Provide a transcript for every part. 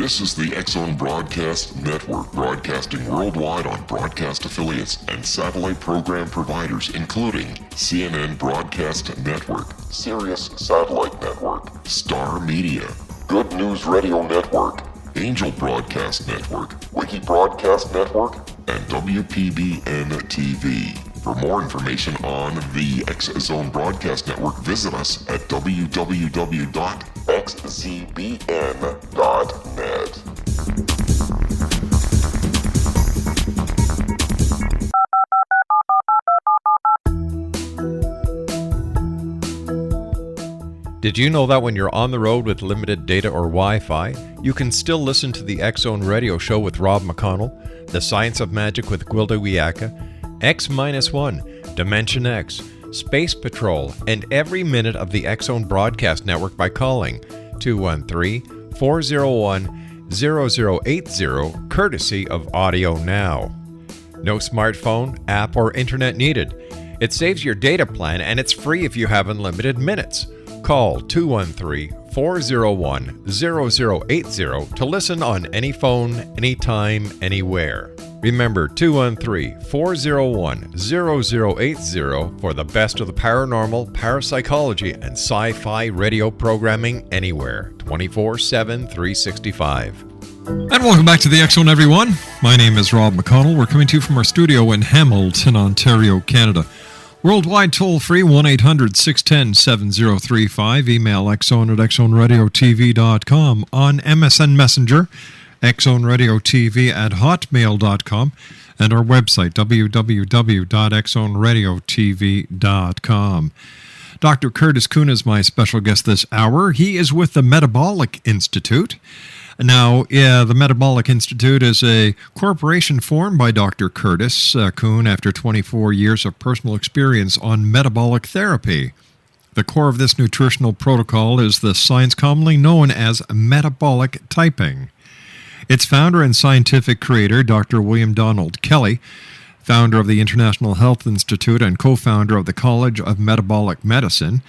This is the X-Zone Broadcast Network, broadcasting worldwide on broadcast affiliates and satellite program providers, including CNN Broadcast Network, Sirius Satellite Network, Star Media, Good News Radio Network, Angel Broadcast Network, Wiki Broadcast Network, and WPBN TV. For more information on the X-Zone Broadcast Network, visit us at www.xzbn.net. Did you know that when you're on the road with limited data or Wi-Fi, you can still listen to the X-Zone Radio Show with Rob McConnell, The Science of Magic with Gwilda Wiyaka, X-1, Dimension X, Space Patrol, and every minute of the X-Zone Broadcast Network by calling 213-401-0080, courtesy of Audio Now. No smartphone, app, or internet needed. It saves your data plan and it's free if you have unlimited minutes. Call 213-401-0080 to listen on any phone, anytime, anywhere. Remember 213-401-0080 for the best of the paranormal, parapsychology, and sci-fi radio programming anywhere, 24/7, 365. And welcome back to the X-Zone, everyone. My name is Rob McConnell. We're coming to you from our studio in Hamilton, Ontario, Canada. Worldwide toll-free, 1-800-610-7035. Email xzone@xzoneradiotv.com. On MSN Messenger, xzoneradiotv@hotmail.com. And our website, www.xzoneradiotv.com. Dr. Curtis Kuhn is my special guest this hour. He is with the Metabolic Institute. Now, the Metabolic Institute is a corporation formed by Dr. Curtis Kuhn after 24 years of personal experience on metabolic therapy. The core of this nutritional protocol is the science commonly known as metabolic typing. Its founder and scientific creator, Dr. William Donald Kelly, founder of the International Health Institute and co-founder of the College of Metabolic Medicine.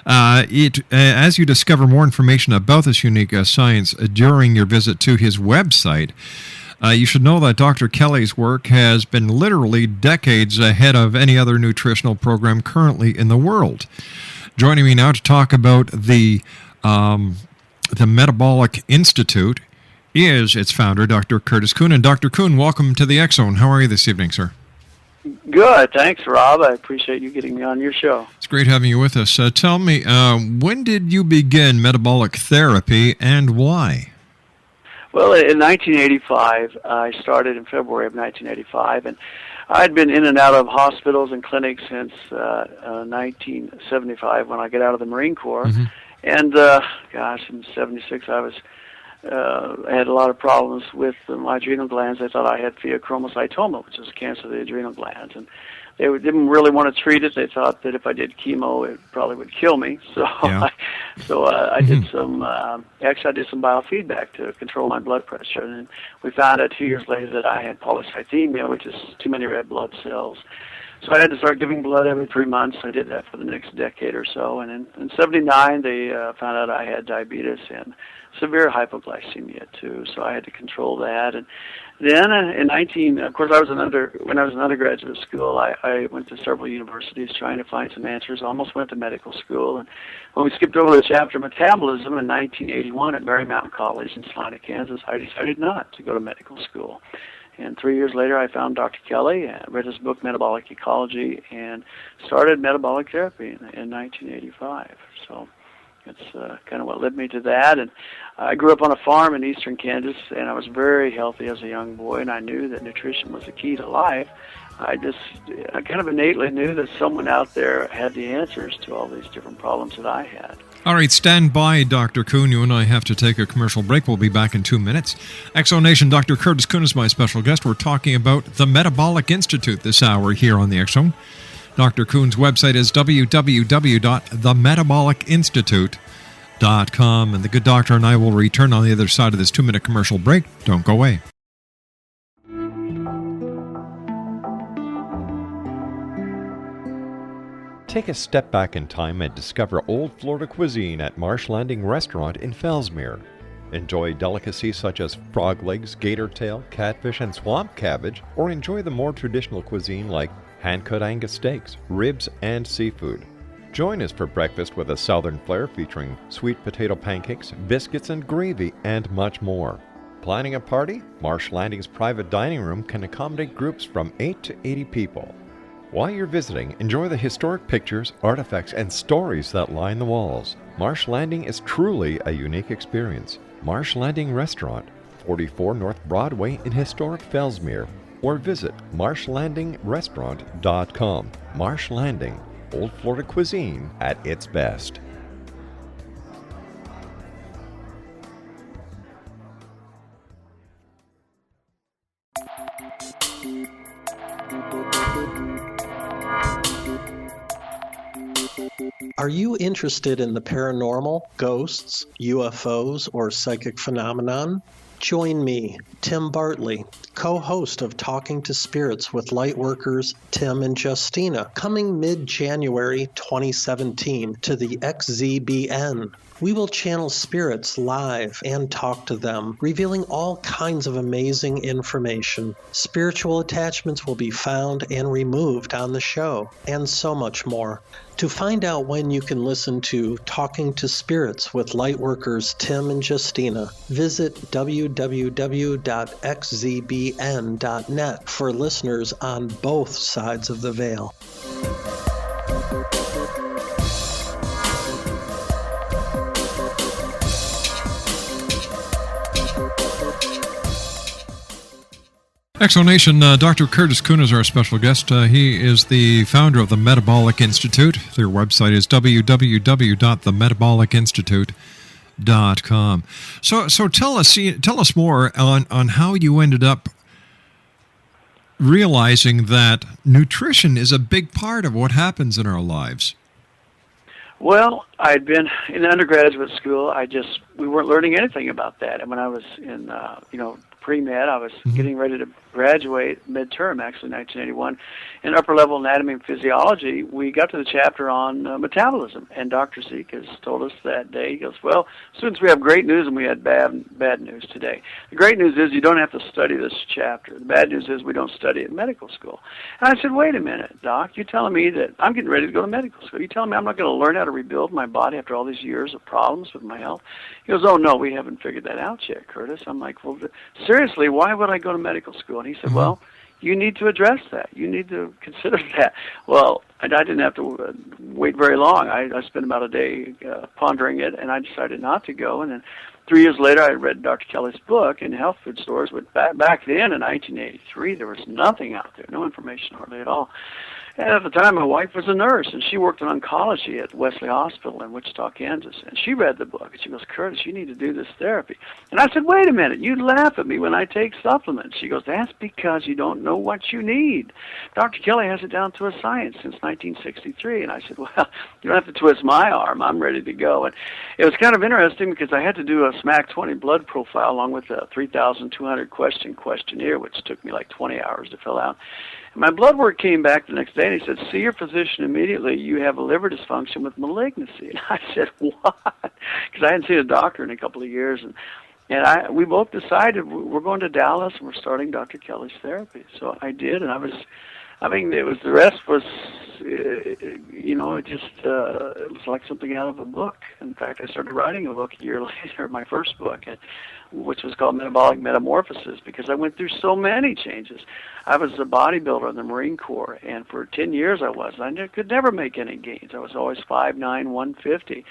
As you discover more information about this unique science during your visit to his website, you should know that Dr. Kelly's work has been literally decades ahead of any other nutritional program currently in the world. Joining me now to talk about the Metabolic Institute is its founder, Dr. Curtis Kuhn. And Dr. Kuhn, welcome to the X-Zone. How are you this evening, sir? Good. Thanks, Rob. I appreciate you getting me on your show. It's great having you with us. Tell me, when did you begin metabolic therapy and why? Well, in 1985, I started in February of 1985, and I'd been in and out of hospitals and clinics since 1975 when I got out of the Marine Corps. Mm-hmm. And, in 76, I had a lot of problems with my adrenal glands. They thought I had pheochromocytoma, which is cancer of the adrenal glands, and they didn't really want to treat it. They thought that if I did chemo, it probably would kill me. So, yeah. I did some. Actually, I did some biofeedback to control my blood pressure, and we found out 2 years later that I had polycythemia, which is too many red blood cells. So I had to start giving blood every 3 months. I did that for the next decade or so, and in 79 they found out I had diabetes and severe hypoglycemia too. So I had to control that. And then of course, when I was in undergraduate school, I went to several universities trying to find some answers. Almost went to medical school, and when we skipped over the chapter metabolism in 1981 at Marymount College in Salina, Kansas, I decided not to go to medical school. And 3 years later, I found Dr. Kelly, read his book, Metabolic Ecology, and started metabolic therapy in 1985. So it's kind of what led me to that. And I grew up on a farm in eastern Kansas, and I was very healthy as a young boy, and I knew that nutrition was the key to life. I kind of innately knew that someone out there had the answers to all these different problems that I had. All right, stand by, Dr. Kuhn. You and I have to take a commercial break. We'll be back in 2 minutes. X-Zone Nation, Dr. Curtis Kuhn is my special guest. We're talking about the Metabolic Institute this hour here on the X-Zone. Dr. Kuhn's website is www.themetabolicInstitute.com. And the good doctor and I will return on the other side of this 2-minute commercial break. Don't go away. Take a step back in time and discover old Florida cuisine at Marsh Landing Restaurant in Fellsmere. Enjoy delicacies such as frog legs, gator tail, catfish, and swamp cabbage, or enjoy the more traditional cuisine like hand-cut Angus steaks, ribs, and seafood. Join us for breakfast with a southern flair featuring sweet potato pancakes, biscuits and gravy, and much more. Planning a party? Marsh Landing's private dining room can accommodate groups from 8 to 80 people. While you're visiting, enjoy the historic pictures, artifacts, and stories that line the walls. Marsh Landing is truly a unique experience. Marsh Landing Restaurant, 44 North Broadway in historic Fellsmere, or visit marshlandingrestaurant.com. Marsh Landing, Old Florida cuisine at its best. Are you interested in the paranormal, ghosts, UFOs, or psychic phenomenon? Join me, Tim Bartley, co-host of Talking to Spirits with Lightworkers Tim and Justina, coming mid-January 2017 to the XZBN. We will channel spirits live and talk to them, revealing all kinds of amazing information. Spiritual attachments will be found and removed on the show, and so much more. To find out when you can listen to Talking to Spirits with Lightworkers Tim and Justina, visit www.xzbn.net for listeners on both sides of the veil. Exonation, Dr. Curtis Kuhn is our special guest. He is the founder of the Metabolic Institute. Their website is www.themetabolicInstitute.com. So tell us more on how you ended up realizing that nutrition is a big part of what happens in our lives. Well, I'd been in undergraduate school. We weren't learning anything about that. And when I was in, pre-med, I was getting ready to graduate midterm, actually, 1981. In upper-level anatomy and physiology, we got to the chapter on metabolism. And Dr. Zekas told us that day, he goes, well, students, we have great news and we had bad news today. The great news is you don't have to study this chapter. The bad news is we don't study it in medical school. And I said, wait a minute, Doc, you're telling me that I'm getting ready to go to medical school. You're telling me I'm not going to learn how to rebuild my body after all these years of problems with my health? He goes, oh, no, we haven't figured that out yet, Curtis. I'm like, well, seriously, why would I go to medical school? And he said, well, you need to address that. You need to consider that. Well, I didn't have to wait very long. I spent about a day pondering it, and I decided not to go. And then 3 years later, I read Dr. Kelly's book in health food stores. But back then, in 1983, there was nothing out there, no information hardly at all. And at the time, my wife was a nurse, and she worked in oncology at Wesley Hospital in Wichita, Kansas. And she read the book, and she goes, Curtis, you need to do this therapy. And I said, wait a minute, you laugh at me when I take supplements. She goes, that's because you don't know what you need. Dr. Kelly has it down to a science since 1963. And I said, well, you don't have to twist my arm. I'm ready to go. And it was kind of interesting because I had to do a SMAC 20 blood profile along with a 3,200 question questionnaire, which took me like 20 hours to fill out. My blood work came back the next day, and he said, see your physician immediately. You have a liver dysfunction with malignancy. And I said, what? Because I hadn't seen a doctor in a couple of years. And we both decided we're going to Dallas, and we're starting Dr. Kelly's therapy. So I did, and the rest was, it was like something out of a book. In fact, I started writing a book a year later, my first book, which was called Metabolic Metamorphosis, because I went through so many changes. I was a bodybuilder in the Marine Corps, and for 10 years I could never make any gains. I was always 5'9", 150.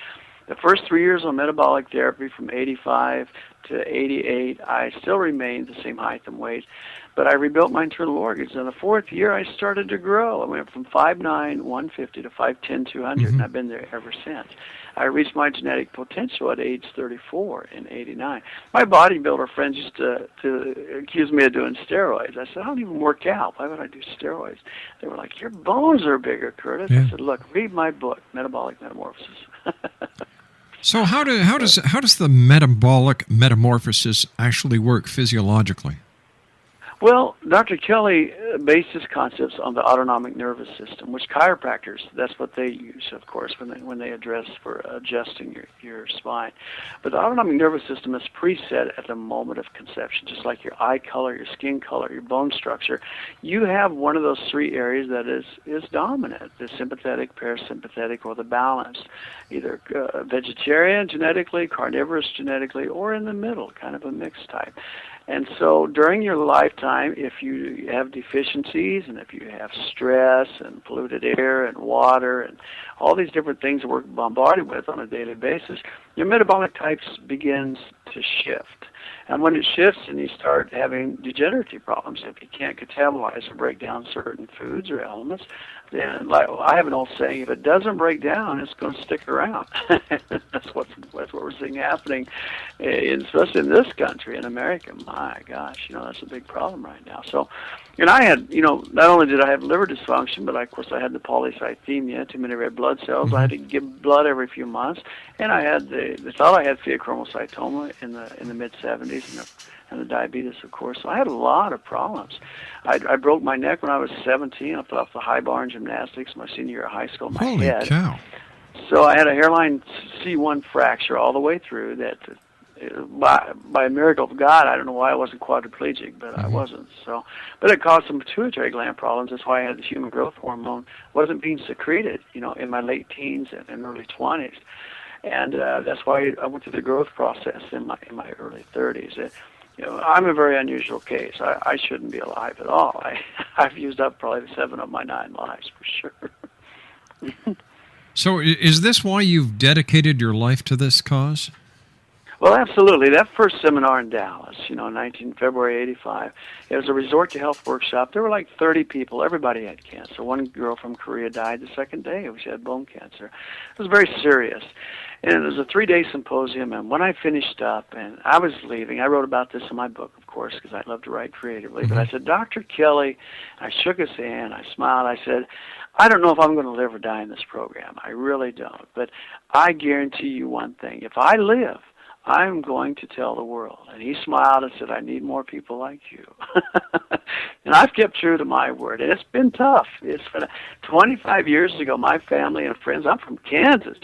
The first 3 years on metabolic therapy, from 85 to 88, I still remained the same height and weight, but I rebuilt my internal organs. In the fourth year, I started to grow. I went from 5'9", 150 to 5'10", 200, and I've been there ever since. I reached my genetic potential at age 34 in 89. My bodybuilder friends used to accuse me of doing steroids. I said, I don't even work out. Why would I do steroids? They were like, your bones are bigger, Curtis. Yeah. I said, look, read my book, Metabolic Metamorphosis. So how does the metabolic metamorphosis actually work physiologically? Well, Dr. Kelly based his concepts on the autonomic nervous system, which chiropractors, that's what they use, of course, when they address for adjusting your spine. But the autonomic nervous system is preset at the moment of conception, just like your eye color, your skin color, your bone structure. You have one of those three areas that is dominant, the sympathetic, parasympathetic, or the balanced, either vegetarian genetically, carnivorous genetically, or in the middle, kind of a mixed type. And so during your lifetime, if you have deficiencies and if you have stress and polluted air and water and all these different things that we're bombarded with on a daily basis, your metabolic types begins to shift. And when it shifts and you start having degenerative problems, if you can't catabolize or break down certain foods or elements, then, like I have an old saying, if it doesn't break down, it's going to stick around. That's what we're seeing happening, especially in this country, in America. My gosh, that's a big problem right now. So, and I had, not only did I have liver dysfunction, but of course I had the polycythemia, too many red blood cells. I had to give blood every few months, and I had they thought I had pheochromocytoma in the mid-70s, and the diabetes, of course. So I had a lot of problems. I broke my neck when I was 17. I fell off the high bar in gymnastics my senior year of high school. My Holy head. cow. So I had a hairline C1 fracture all the way through that. By a miracle of God, I don't know why I wasn't quadriplegic, but I wasn't. So, but it caused some pituitary gland problems. That's why I had the human growth hormone wasn't being secreted, in my late teens and early 20s. And that's why I went through the growth process in my early 30s. I'm a very unusual case. I shouldn't be alive at all. I've used up probably 7 of my 9 lives for sure. So is this why you've dedicated your life to this cause? Well, absolutely. That first seminar in Dallas, February 85, it was a resort to health workshop. There were like 30 people. Everybody had cancer. One girl from Korea died the second day. She had bone cancer. It was very serious. And it was a 3-day symposium, and when I finished up and I was leaving, I wrote about this in my book, of course, because I love to write creatively, but I said, Dr. Kelly, I shook his hand, I smiled, I said, I don't know if I'm going to live or die in this program. I really don't. But I guarantee you one thing. If I live, I'm going to tell the world. And he smiled and said, I need more people like you. And I've kept true to my word. And it's been tough. It's been 25 years ago, my family and friends, I'm from Kansas,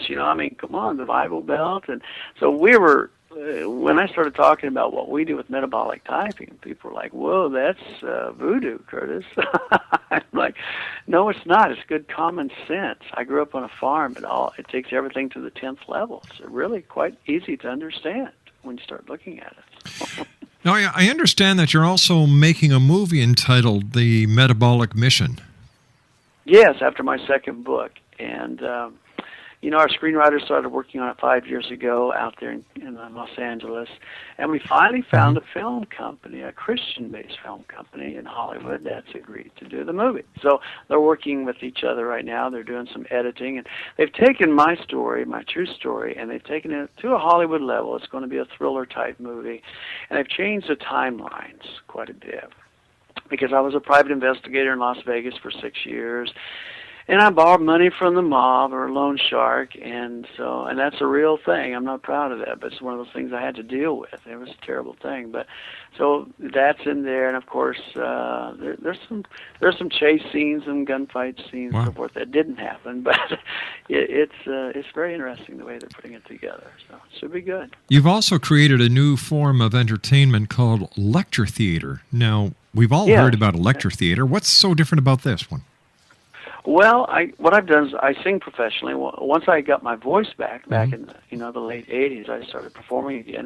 come on, the Bible Belt. And so we were, when I started talking about what we do with metabolic typing, people were like, whoa, that's voodoo, Curtis. I'm like, no, it's not. It's good common sense. I grew up on a farm. It takes everything to the 10th level. It's really quite easy to understand when you start looking at it. Now, I understand that you're also making a movie entitled The Metabolic Mission. Yes, after my second book. And our screenwriter started working on it 5 years ago out there in Los Angeles, and we finally found a film company, a Christian-based film company in Hollywood that's agreed to do the movie. So they're working with each other right now. They're doing some editing, and they've taken my story, my true story, and they've taken it to a Hollywood level. It's going to be a thriller-type movie, and they've changed the timelines quite a bit because I was a private investigator in Las Vegas for 6 years. And I borrowed money from the mob or a loan shark, and that's a real thing. I'm not proud of that, but it's one of those things I had to deal with. It was a terrible thing, but so that's in there, and of course there's some chase scenes and gunfight scenes and so forth that didn't happen, but it's very interesting the way they're putting it together. So it should be good. You've also created a new form of entertainment called lecture theater. Now we've all heard about a lecture theater. What's so different about this one? Well, what I've done is I sing professionally. Once I got my voice back in the late 80s, I started performing again.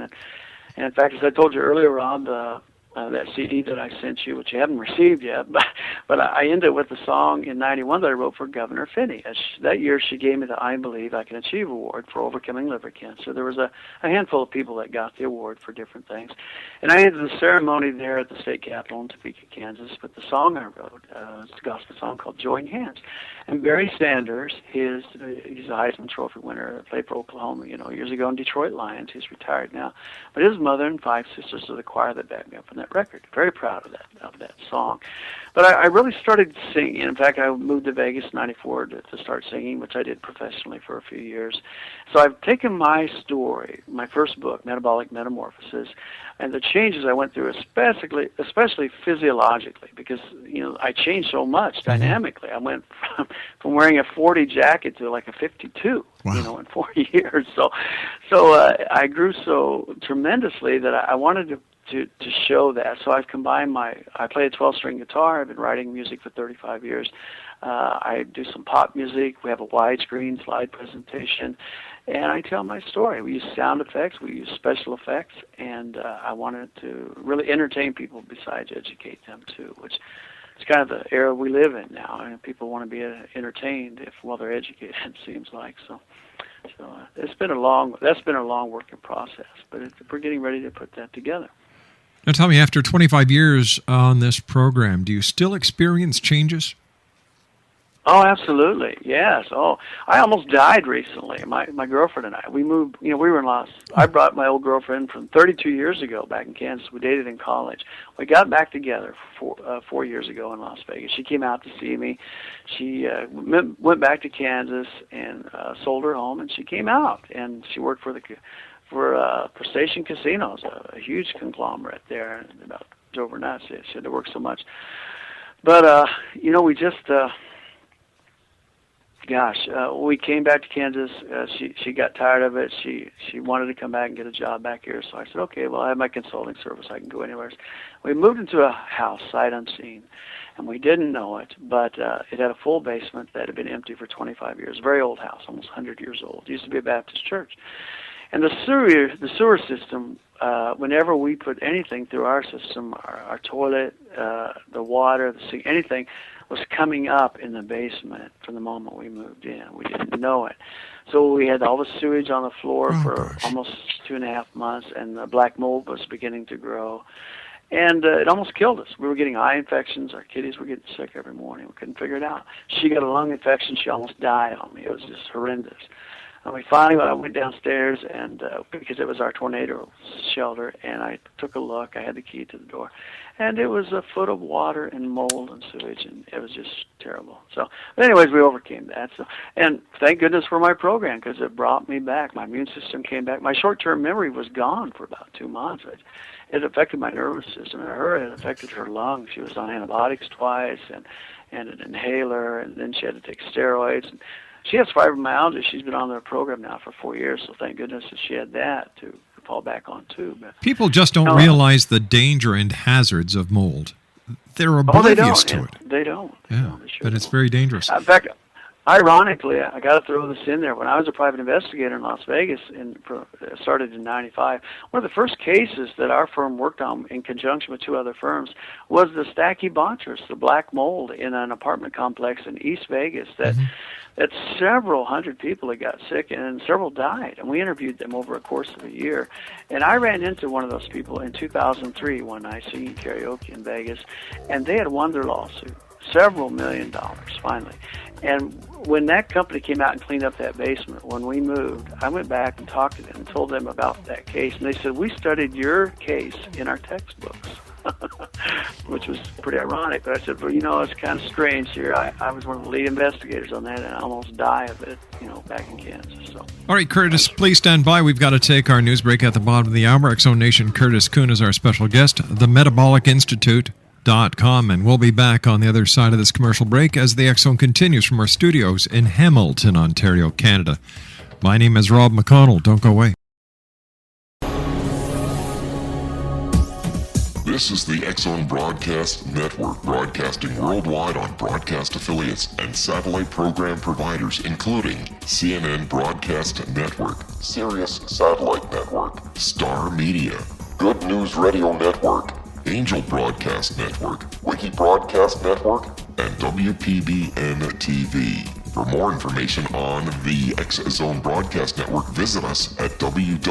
And in fact, as I told you earlier, Rob, that CD that I sent you, which you haven't received yet, but I ended with a song in '91 that I wrote for Governor Finney. That year, she gave me the I Believe I Can Achieve award for overcoming liver cancer. There was a handful of people that got the award for different things. And I ended the ceremony there at the state capitol in Topeka, Kansas, with the song I wrote. It's a gospel song called Join Hands. And Barry Sanders, he's a Heisman Trophy winner, played for Oklahoma, years ago in Detroit Lions. He's retired now. But his mother and 5 sisters of the choir that backed me up. And that record. Very proud of that song. But I really started singing. In fact, I moved to Vegas in '94 to start singing, which I did professionally for a few years. So I've taken my story, my first book, Metabolic Metamorphosis, and the changes I went through, especially physiologically, because I changed so much dynamically. I went from wearing a 40 jacket to like a 52, in 4 years. So I grew so tremendously that I wanted to show that. So I've combined I play a 12-string guitar. I've been writing music for 35 years. I do some pop music. We have a widescreen slide presentation, and I tell my story. We use sound effects. We use special effects, and I wanted to really entertain people besides educate them too, which is kind of the era we live in now. And people want to be entertained while they're educated, it seems like. So that's been a long working process, but we're getting ready to put that together. Now tell me, after 25 years on this program, do you still experience changes? Oh, absolutely. Yes. Oh, I almost died recently. My girlfriend and I, we moved, we were in I brought my old girlfriend from 32 years ago back in Kansas. We dated in college. We got back together 4 years ago in Las Vegas. She came out to see me. She went back to Kansas and sold her home, and she came out, and she worked for Station Casinos, a huge conglomerate there, about overnight. She had to work so much. But, we just, we came back to Kansas. She got tired of it. She wanted to come back and get a job back here. So I said, okay, well, I have my consulting service. I can go anywhere. We moved into a house, sight unseen, and we didn't know it, but it had a full basement that had been empty for 25 years. Very old house, almost 100 years old. It used to be a Baptist church. And the sewer system, whenever we put anything through our system, our toilet, the water, the sink, anything was coming up in the basement from the moment we moved in. We didn't know it. So we had all the sewage on the floor for almost 2.5 months, and the black mold was beginning to grow. And it almost killed us. We were getting eye infections. Our kitties were getting sick every morning. We couldn't figure it out. She got a lung infection. She almost died on me. It was just horrendous. And we finally, I went downstairs, and because it was our tornado shelter, and I took a look. I had the key to the door, and it was a foot of water and mold and sewage, and it was just terrible. So, but anyways, we overcame that. So, and thank goodness for my program, because it brought me back. My immune system came back. My short-term memory was gone for about 2 months. It affected my nervous system, and it affected her lungs. She was on antibiotics twice, and an inhaler, and then she had to take steroids. And she has fibromyalgia. She's been on their program now for 4 years, so thank goodness that she had that to fall back on too. But people just don't realize the danger and hazards of mold. They're oblivious to it. They don't. Yeah, but it's very dangerous. In fact, ironically, I got to throw this in there. When I was a private investigator in Las Vegas, started in '95, one of the first cases that our firm worked on in conjunction with 2 other firms was the Stachybotrys, the black mold in an apartment complex in East Vegas that several hundred people had got sick and several died. And we interviewed them over a course of a year. And I ran into one of those people in 2003 one night singing karaoke in Vegas, and they had won their lawsuit. Several $1 million, finally. And when that company came out and cleaned up that basement, when we moved, I went back and talked to them and told them about that case. And they said, we studied your case in our textbooks, which was pretty ironic. But I said, well, it's kind of strange here. I was one of the lead investigators on that, and I almost died of it, back in Kansas. So. All right, Curtis, please stand by. We've got to take our news break at the bottom of the hour. X Zone Nation, Curtis Kuhn is our special guest. The Metabolic Institute.com, and we'll be back on the other side of this commercial break as the X Zone continues from our studios in Hamilton, Ontario, Canada. My name is Rob McConnell. Don't go away. This is the X Zone Broadcast Network, broadcasting worldwide on broadcast affiliates and satellite program providers, including CNN Broadcast Network, Sirius Satellite Network, Star Media, Good News Radio Network, Angel Broadcast Network, Wiki Broadcast Network, and WPBN TV. For more information on the X Zone Broadcast Network, visit us at www.xzbn.net.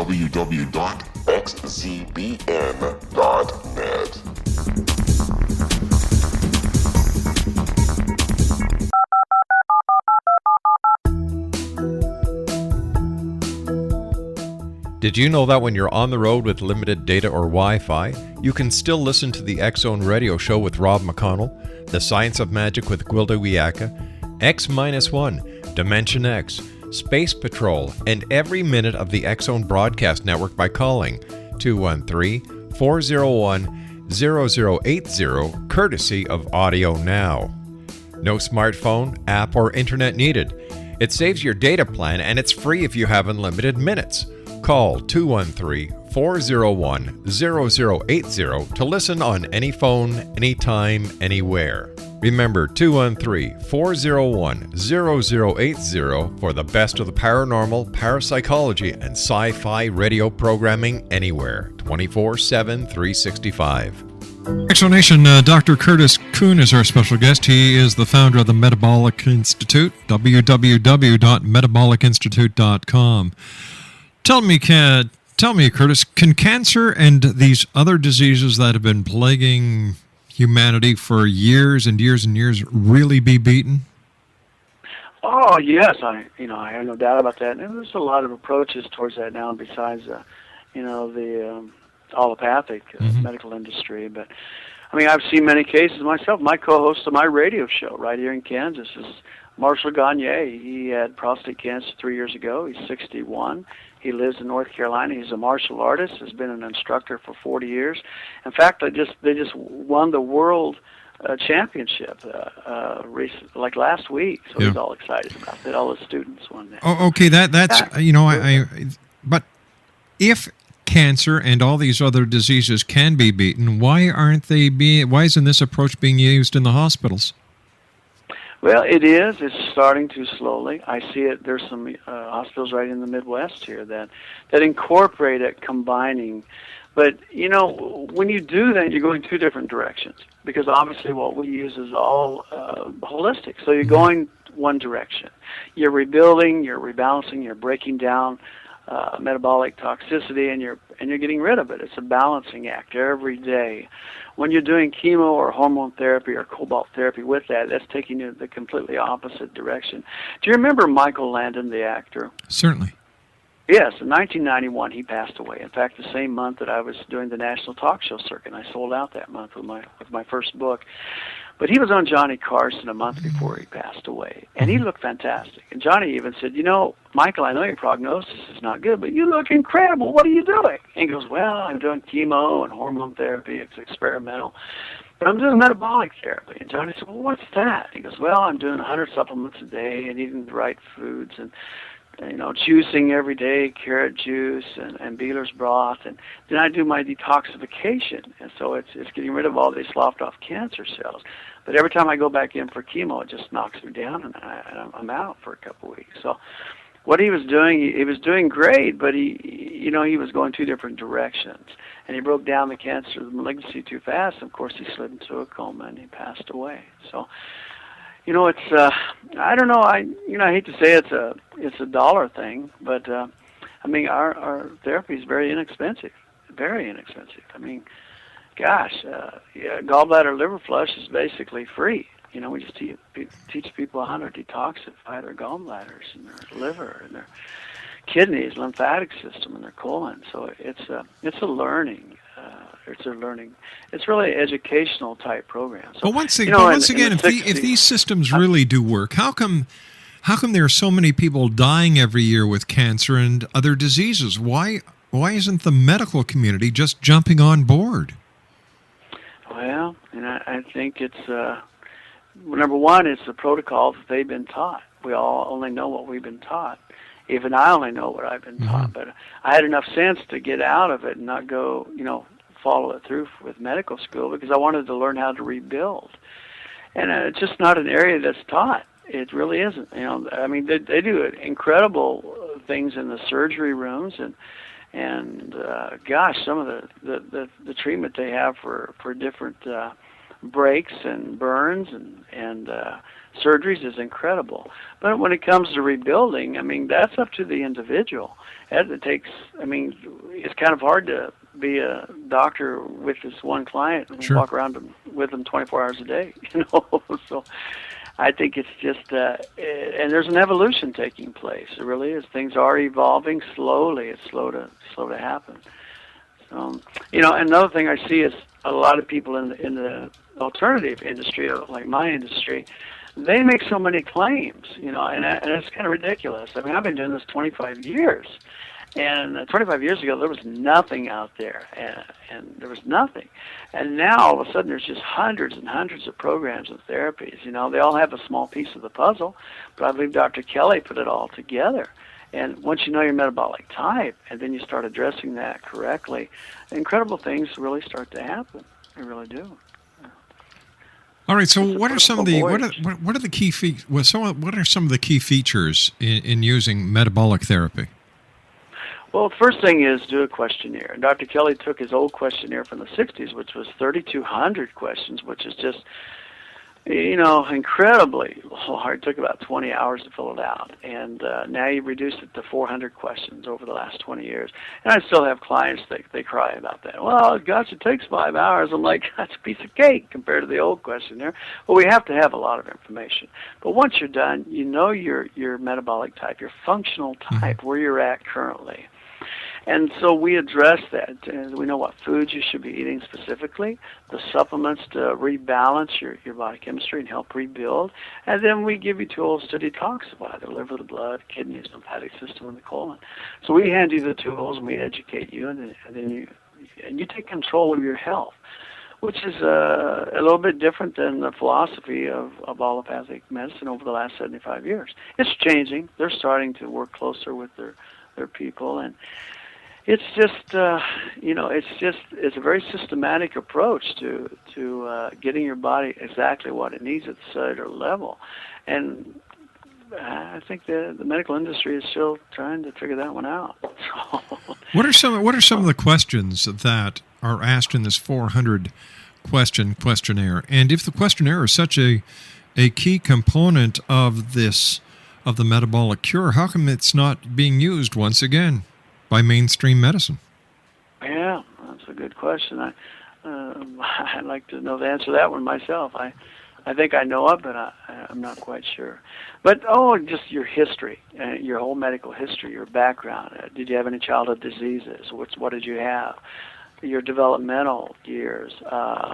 Did you know that when you're on the road with limited data or Wi-Fi, you can still listen to the X-Zone Radio Show with Rob McConnell, The Science of Magic with Gwilda Wiyaka, X-1, Dimension X, Space Patrol, and every minute of the X-Zone Broadcast Network by calling 213-401-0080, courtesy of Audio Now. No smartphone, app, or internet needed. It saves your data plan, and it's free if you have unlimited minutes. Call 213-401-0080 to listen on any phone, anytime, anywhere. Remember, 213-401-0080 for the best of the paranormal, parapsychology, and sci-fi radio programming anywhere, 24/7, 365. Explanation, Dr. Curtis Kuhn is our special guest. He is the founder of the Metabolic Institute, www.metabolicinstitute.com. Tell me, Curtis, can cancer and these other diseases that have been plaguing humanity for years and years and years really be beaten? Oh yes, I have no doubt about that. And there's a lot of approaches towards that now, besides the allopathic medical industry. But I mean, I've seen many cases myself. My co-host of my radio show right here in Kansas is Marshall Gagne. He had prostate cancer 3 years ago. He's 61. He lives in North Carolina. He's a martial artist. Has been an instructor for 40 years. In fact, they just won the world championship like last week. So he's all excited about that. All the students won that. Oh, okay. That's but if cancer and all these other diseases can be beaten, why isn't this approach being used in the hospitals? Well, it is. It's starting to slowly. I see it. There's some hospitals right in the Midwest here that incorporate it, combining. But, when you do that, you're going two different directions. Because obviously what we use is all holistic. So you're going one direction. You're rebuilding, you're rebalancing, you're breaking down metabolic toxicity, and you're getting rid of it. It's a balancing act every day. When you're doing chemo or hormone therapy or cobalt therapy with that's taking you the completely opposite direction. Do you remember Michael Landon, the actor? Certainly. Yes, in 1991 he passed away. In fact, the same month that I was doing the national talk show circuit, and I sold out that month with my first book. But he was on Johnny Carson a month before he passed away, and he looked fantastic. And Johnny even said, Michael, I know your prognosis is not good, but you look incredible. What are you doing? And he goes, well, I'm doing chemo and hormone therapy. It's experimental. But I'm doing metabolic therapy. And Johnny said, well, what's that? He goes, well, I'm doing 100 supplements a day and eating the right foods and juicing every day, carrot juice and Beeler's broth, and then I do my detoxification, and so it's getting rid of all these sloughed off cancer cells. But every time I go back in for chemo, it just knocks me down, and I'm out for a couple of weeks. So what he was doing, he was doing great, but he was going two different directions, and he broke down the cancer, the malignancy too fast. Of course, he slid into a coma and he passed away. So. It's I don't know. I hate to say it's a dollar thing, but our therapy is very inexpensive, very inexpensive. I mean, gosh, gallbladder liver flush is basically free. We just teach people how to detoxify their gallbladders and their liver and their kidneys, lymphatic system, and their colon. So it's a learning. It's really an educational type program. So, but once again, if these systems really do work, how come there are so many people dying every year with cancer and other diseases? Why isn't the medical community just jumping on board? Well, and I think it's number one, it's the protocols that they've been taught. We all only know what we've been taught. Even I only know what I've been taught, but I had enough sense to get out of it and not go, follow it through with medical school, because I wanted to learn how to rebuild. And it's just not an area that's taught. It really isn't. They do incredible things in the surgery rooms, and gosh, some of the treatment they have for different breaks and burns and surgeries is incredible. But when it comes to rebuilding, that's up to the individual. It takes. It's kind of hard to be a doctor with this one client and walk around with them 24 hours a day. So I think it's just, and there's an evolution taking place. It really is. Things are evolving slowly. It's slow to happen. Another thing I see is a lot of people in the alternative industry, like my industry, they make so many claims, and it's kind of ridiculous. I mean, I've been doing this 25 years, and 25 years ago there was nothing out there, and there was nothing, and now all of a sudden there's just hundreds and hundreds of programs and therapies. They all have a small piece of the puzzle, but I believe Dr. Kelly put it all together. And once you know your metabolic type, and then you start addressing that correctly, incredible things really start to happen. They really do. All right. So, what are some of the what are the key what are some of the key features in using metabolic therapy? Well, the first thing is do a questionnaire. And Dr. Kelly took his old questionnaire from the 60s, which was 3,200 questions, which is just, incredibly hard. It took about 20 hours to fill it out. And now you've reduced it to 400 questions over the last 20 years. And I still have clients that they cry about that. Well, gosh, it takes 5 hours. I'm like, that's a piece of cake compared to the old questionnaire. But we have to have a lot of information. But once you're done, you know your metabolic type, your functional type, where you're at currently. And so we address that. We know what foods you should be eating specifically, the supplements to rebalance your body chemistry and help rebuild. And then we give you tools to detoxify the liver, the blood, kidneys, lymphatic system, and the colon. So we hand you the tools and we educate you, and then you take control of your health, which is a little bit different than the philosophy of allopathic medicine over the last 75 years. It's changing. They're starting to work closer with their people, and it's just it's a very systematic approach to getting your body exactly what it needs at the cellular level, and I think the medical industry is still trying to figure that one out. What are some of the questions that are asked in this 400 question questionnaire? And if the questionnaire is such a key component of the metabolic cure, how come it's not being used once again by mainstream medicine? Yeah, that's a good question. I'd like to know the answer to that one myself. I think I know it, but I'm not quite sure. But just your history, your whole medical history, your background. Did you have any childhood diseases? What did you have? Your developmental years,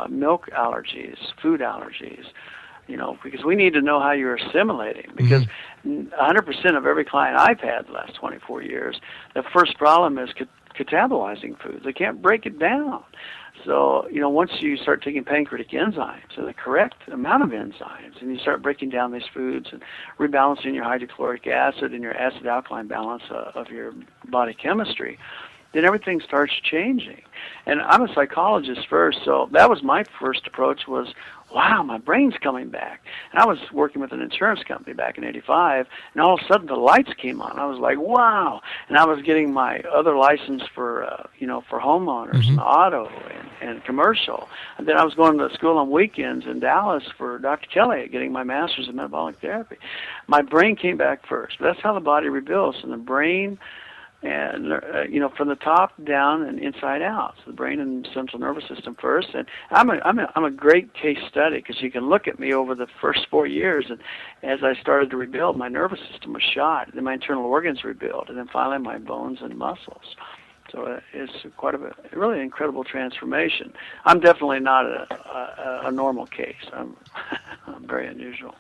milk allergies, food allergies. Because we need to know how you're assimilating. Because 100% of every client I've had the last 24 years, the first problem is catabolizing foods. They can't break it down. So, once you start taking pancreatic enzymes, so the correct amount of enzymes, and you start breaking down these foods and rebalancing your hydrochloric acid and your acid-alkaline balance of your body chemistry, then everything starts changing. And I'm a psychologist first, so that was my first approach was, wow, my brain's coming back. And I was working with an insurance company back in '85, and all of a sudden the lights came on. I was like, wow. And I was getting my other license for homeowners and auto and commercial. And then I was going to school on weekends in Dallas for Dr. Kelly, getting my master's in metabolic therapy. My brain came back first. But that's how the body rebuilds, and the brain, and from the top down and inside out. So the brain and central nervous system first. And I'm a great case study because you can look at me over the first 4 years, and as I started to rebuild, my nervous system was shot, and then my internal organs rebuild, and then finally my bones and muscles. So it's quite a really incredible transformation. I'm definitely not a normal case. I'm very unusual.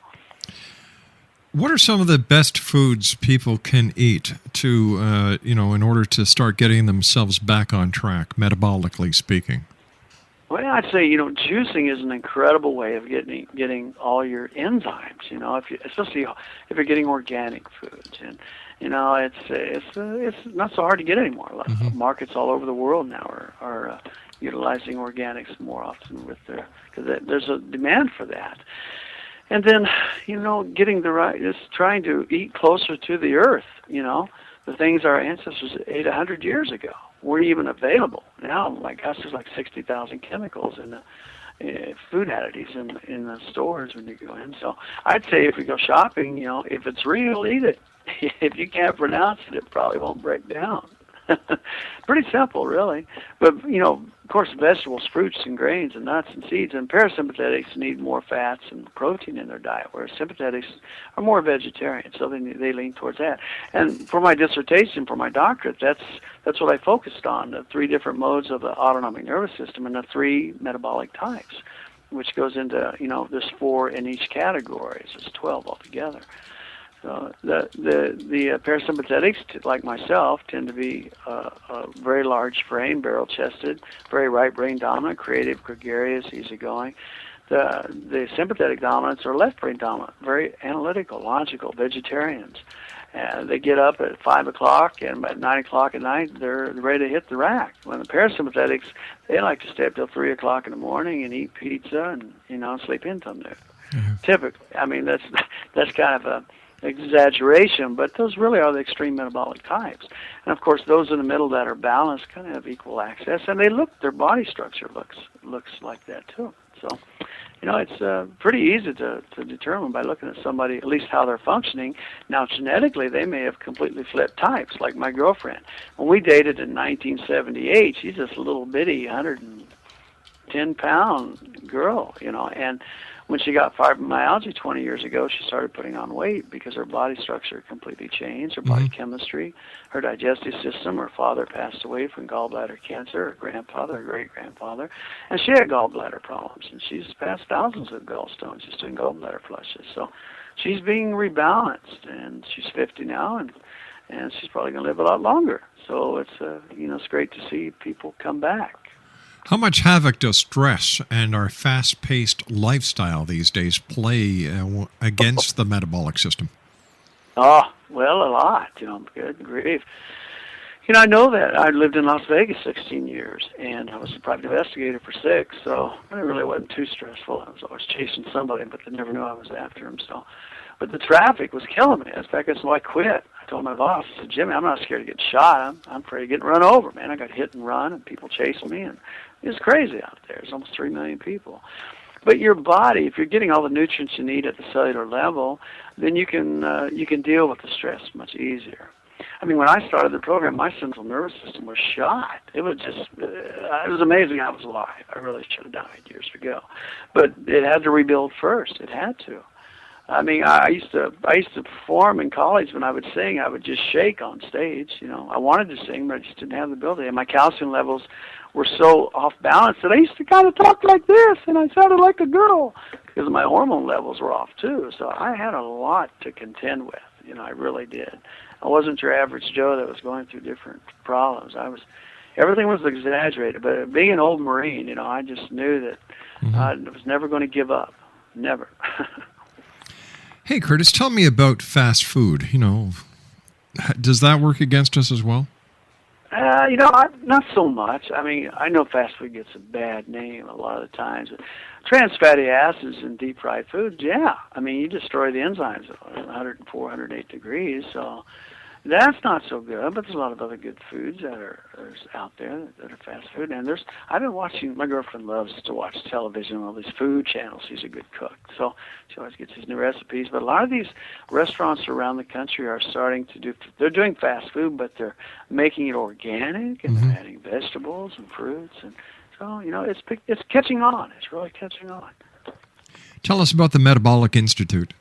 What are some of the best foods people can eat to, in order to start getting themselves back on track, metabolically speaking? Well, I'd say, juicing is an incredible way of getting all your enzymes, especially if you're getting organic foods. And, it's not so hard to get anymore. Markets all over the world now are utilizing organics more often because there's a demand for that. And then, getting just trying to eat closer to the earth, the things our ancestors ate 100 years ago weren't even available. Now, my gosh, there's like 60,000 chemicals in the food additives in the stores when you go in. So I'd say if you go shopping, if it's real, eat it. If you can't pronounce it, it probably won't break down. Pretty simple, really. But, of course, vegetables, fruits, and grains, and nuts and seeds. And parasympathetics need more fats and protein in their diet, whereas sympathetics are more vegetarian, so they lean towards that. And for my dissertation, for my doctorate, that's what I focused on: the 3 different modes of the autonomic nervous system and the 3 metabolic types, which goes into, there's 4 in each category, so it's 12 altogether. So the parasympathetics, like myself, tend to be a very large frame, barrel-chested, very right brain dominant, creative, gregarious, easygoing. The sympathetic dominants are left brain dominant, very analytical, logical, vegetarians. And they get up at 5 o'clock, and at 9 o'clock at night, they're ready to hit the rack. When the parasympathetics, they like to stay up till 3 o'clock in the morning and eat pizza and, sleep in till noon. Mm-hmm. Typically. I mean, that's kind of a exaggeration, but those really are the extreme metabolic types. And of course, those in the middle that are balanced kind of have equal access, and their body structure looks like that too. So, it's pretty easy to determine by looking at somebody, at least how they're functioning. Now, genetically, they may have completely flipped types, like my girlfriend. When we dated in 1978, she's this little bitty 110-pound girl, and when she got fibromyalgia 20 years ago, she started putting on weight because her body structure completely changed, her body chemistry, her digestive system. Her father passed away from gallbladder cancer, her grandfather, her great-grandfather, and she had gallbladder problems. And she's passed thousands of gallstones just doing gallbladder flushes. So she's being rebalanced, and she's 50 now, and she's probably going to live a lot longer. So it's it's great to see people come back. How much havoc does stress and our fast-paced lifestyle these days play against the metabolic system? Oh, well, a lot, good grief. I know that. I lived in Las Vegas 16 years, and I was a private investigator for 6, so it really wasn't too stressful. I was always chasing somebody, but they never knew I was after them. So, but the traffic was killing me. In fact, that's why I quit. I told my boss, I said, Jimmy, I'm not scared of getting shot. I'm afraid of getting run over, man. I got hit and run, and people chasing me, and it's crazy out there. There's almost 3 million people. But your body, if you're getting all the nutrients you need at the cellular level, then you can deal with the stress much easier. I mean, when I started the program, my central nervous system was shot. It was just, it was amazing I was alive. I really should have died years ago. But it had to rebuild first. It had to. I mean, I used to perform in college. When I would sing, I would just shake on stage. I wanted to sing, but I just didn't have the ability. And my calcium levels were so off balance that I used to kind of talk like this, and I sounded like a girl because my hormone levels were off too. So I had a lot to contend with. I really did. I wasn't your average Joe that was going through different problems. Everything was exaggerated. But being an old Marine, I just knew that I was never going to give up. Never. Hey, Curtis, tell me about fast food. Does that work against us as well? Not so much. I mean, I know fast food gets a bad name a lot of the times. Trans fatty acids in deep fried foods, yeah. I mean, you destroy the enzymes at 104, 108 degrees, so that's not so good. But there's a lot of other good foods that are out there that are fast food. And I've been watching. My girlfriend loves to watch television on all these food channels. She's a good cook, so she always gets these new recipes. But a lot of these restaurants around the country are starting to do. They're doing fast food, but they're making it organic and they're adding vegetables and fruits, and so it's catching on. It's really catching on. Tell us about the Metabolic Institute.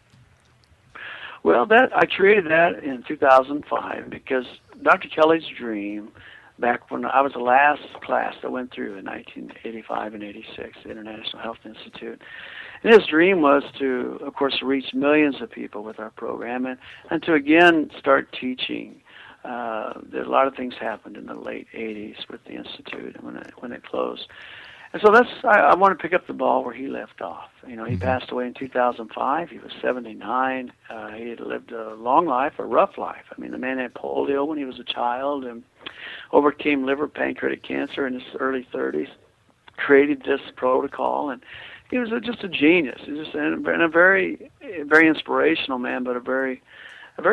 Well, I created that in 2005 because Dr. Kelly's dream, back when I was the last class that went through in 1985 and 86, the International Health Institute, and his dream was to, of course, reach millions of people with our program and to, again, start teaching. A lot of things happened in the late 80s with the Institute when it closed. And so I want to pick up the ball where he left off. He passed away in 2005. He was 79. He had lived a long life, a rough life. I mean, the man had polio when he was a child and overcame liver pancreatic cancer in his early 30s, created this protocol, and he was just a genius. He was just a very, very inspirational man, but a very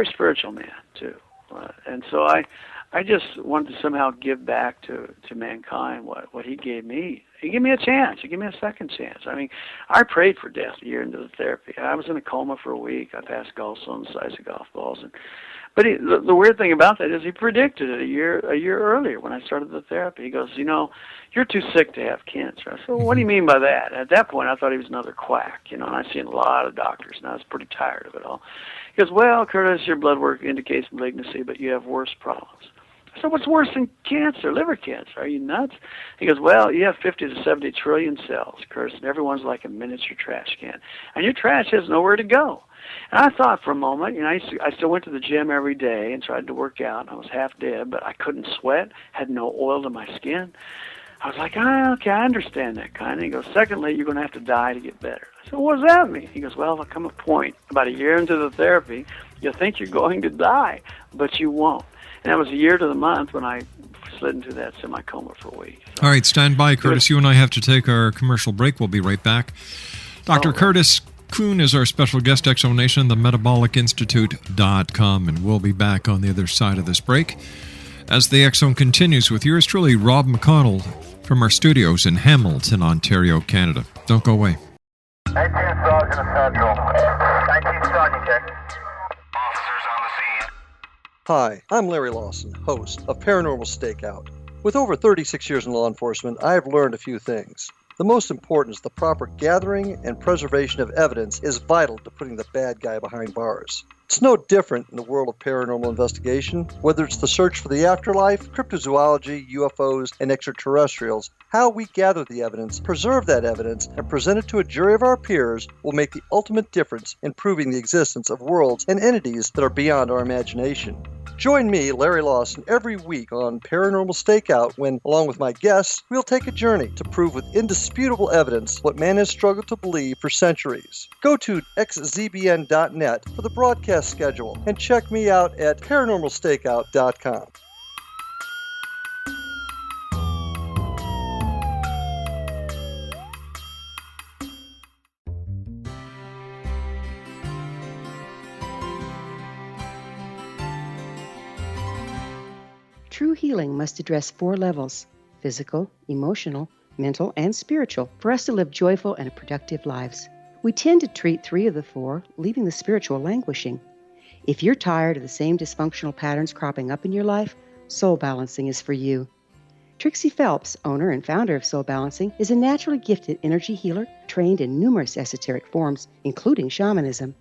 spiritual man, too. And so I just wanted to somehow give back to mankind what he gave me. He gave me a chance. He gave me a second chance. I mean, I prayed for death a year into the therapy. I was in a coma for a week. I passed gallstones the size of golf balls. But the weird thing about that is he predicted it a year earlier when I started the therapy. He goes, you're too sick to have cancer. I said, well, what do you mean by that? At that point, I thought he was another quack, and I've seen a lot of doctors, and I was pretty tired of it all. He goes, well, Curtis, your blood work indicates malignancy, but you have worse problems. I said, what's worse than cancer, liver cancer? Are you nuts? He goes, well, you have 50 to 70 trillion cells, Curtis, and everyone's like a miniature trash can. And your trash has nowhere to go. And I thought for a moment, I still went to the gym every day and tried to work out. I was half dead, but I couldn't sweat, had no oil to my skin. I was like, okay, I understand that kind of. He goes, secondly, you're going to have to die to get better. I said, what does that mean? He goes, well, there'll come a point, about a year into the therapy, you'll think you're going to die, but you won't. And that was a year to the month when I slid into that semi-coma for a week. So, all right, stand by, Curtis. You and I have to take our commercial break. We'll be right back. Dr. Curtis Kuhn is our special guest, Exonation, the Metabolicinstitute.com, and we'll be back on the other side of this break as the Exxon continues with yours truly, Rob McConnell, from our studios in Hamilton, Ontario, Canada. Don't go away. 19 Sergeant Central. 19 Sergeant, check. Officers on the scene. Hi, I'm Larry Lawson, host of Paranormal Stakeout. With over 36 years in law enforcement, I have learned a few things. The most important is the proper gathering and preservation of evidence is vital to putting the bad guy behind bars. It's no different in the world of paranormal investigation. Whether it's the search for the afterlife, cryptozoology, UFOs, and extraterrestrials, how we gather the evidence, preserve that evidence, and present it to a jury of our peers will make the ultimate difference in proving the existence of worlds and entities that are beyond our imagination. Join me, Larry Lawson, every week on Paranormal Stakeout when, along with my guests, we'll take a journey to prove with indisputable evidence what man has struggled to believe for centuries. Go to xzbn.net for the broadcast schedule and check me out at paranormalstakeout.com. True healing must address 4 levels: physical, emotional, mental, and spiritual, for us to live joyful and productive lives. We tend to treat 3 of the 4, leaving the spiritual languishing. If you're tired of the same dysfunctional patterns cropping up in your life, Soul Balancing is for you. Trixie Phelps, owner and founder of Soul Balancing, is a naturally gifted energy healer trained in numerous esoteric forms, including shamanism.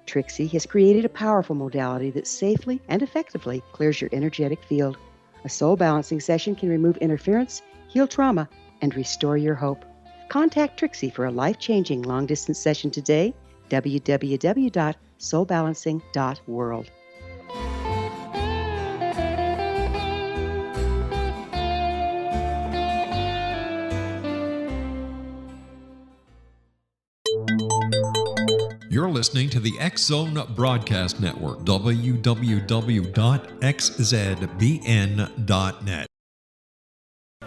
Trixie has created a powerful modality that safely and effectively clears your energetic field. A soul balancing session can remove interference, heal trauma, and restore your hope. Contact Trixie for a life-changing long-distance session today, www.soulbalancing.world. You're listening to the X-Zone Broadcast Network, www.xzbn.net.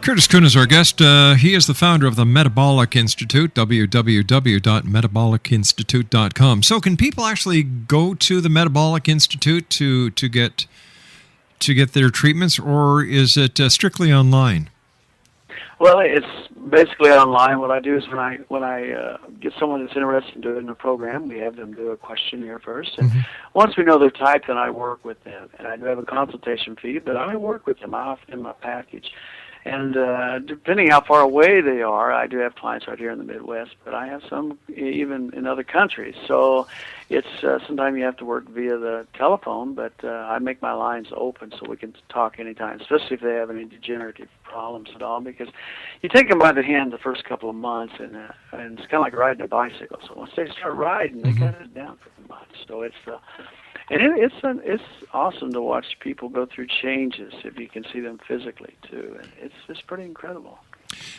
Curtis Kuhn is our guest. He is the founder of the Metabolic Institute, www.metabolicinstitute.com. So can people actually go to the Metabolic Institute to get their treatments, or is it strictly online? Well, it's basically online. What I do is when I get someone that's interested in doing the program, we have them do a questionnaire first. And once we know their type, then I work with them. And I do have a consultation fee, but I work with them. I offer them a package. And depending how far away they are, I do have clients right here in the Midwest, but I have some even in other countries. So it's sometimes you have to work via the telephone, but I make my lines open so we can talk anytime, especially if they have any degenerative problems at all, because you take them by the hand the first couple of months, and it's kind of like riding a bicycle. So once they start riding, they cut it down for the months. So it's it's awesome to watch people go through changes if you can see them physically too, and it's pretty incredible.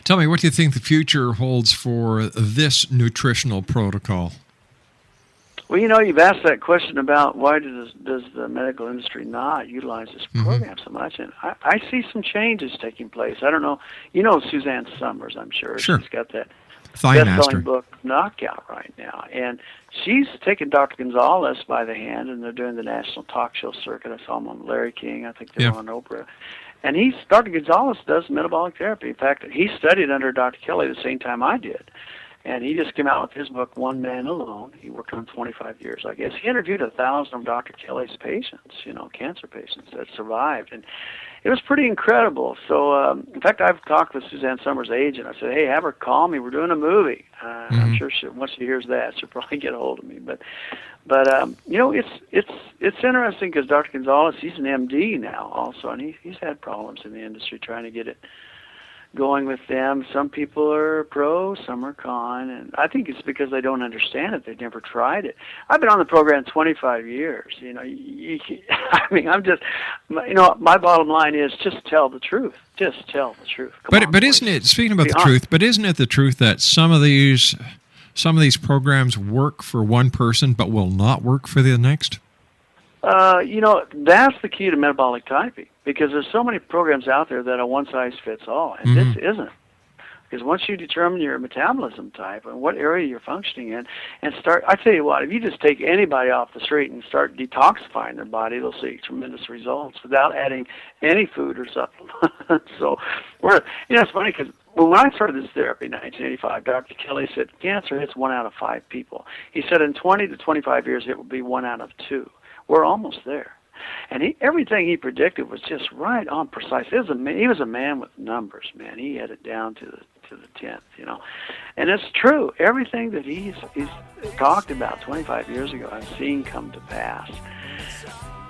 Tell me, what do you think the future holds for this nutritional protocol? Well, you've asked that question about why does the medical industry not utilize this program so much, and I see some changes taking place. I don't know. Suzanne Summers, I'm sure. Sure. She's got that Thigh best-selling Master book, Knockout, right now. And she's taken Dr. Gonzalez by the hand, and they're doing the national talk show circuit. I saw him on Larry King. I think they were on Oprah. And Dr. Gonzalez does metabolic therapy. In fact, he studied under Dr. Kelly the same time I did. And he just came out with his book, One Man Alone. He worked on 25 years, I guess. He interviewed 1,000 of Dr. Kelly's patients, cancer patients that survived. And it was pretty incredible. So, in fact, I've talked with Suzanne Summers' agent. I said, hey, have her call me. We're doing a movie. I'm sure once she hears that, she'll probably get a hold of me. But it's interesting because Dr. Gonzalez, he's an MD now also, and he's had problems in the industry trying to get it going with them. Some people are pro, some are con, and I think it's because they don't understand it. They've never tried it. I've been on the program 25 years. My bottom line is just tell the truth. Just tell the truth. But isn't it, speaking about the truth, but isn't it the truth that some of these programs work for one person but will not work for the next? That's the key to metabolic typing, because there's so many programs out there that are one-size-fits-all, and this isn't. Because once you determine your metabolism type and what area you're functioning in, and I tell you what, if you just take anybody off the street and start detoxifying their body, they'll see tremendous results without adding any food or supplement. So, it's funny because when I started this therapy in 1985, Dr. Kelly said cancer hits 1 out of 5 people. He said in 20 to 25 years it will be 1 out of 2. We're almost there. And everything he predicted was just right on precise. He was a man with numbers, man. He had it down to the 10th, And it's true. Everything that he's talked about 25 years ago, I've seen come to pass.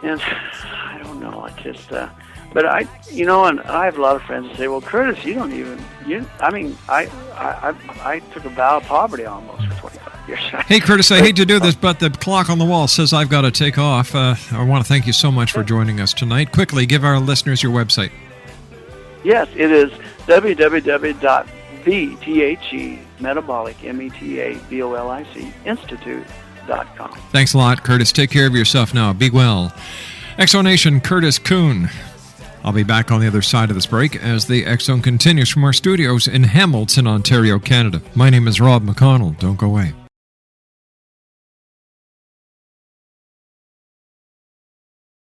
And I don't know, it just... But and I have a lot of friends that say, well, Curtis, you don't even... I took a vow of poverty almost for 25 years. Hey, Curtis, I hate to do this, but the clock on the wall says I've got to take off. I want to thank you so much for joining us tonight. Quickly, give our listeners your website. Yes, it is www.metabolic, METABOLIC, institute.com. Thanks a lot, Curtis. Take care of yourself now. Be well. Exonation, Curtis Kuhn. I'll be back on the other side of this break as the X Zone continues from our studios in Hamilton, Ontario, Canada. My name is Rob McConnell. Don't go away.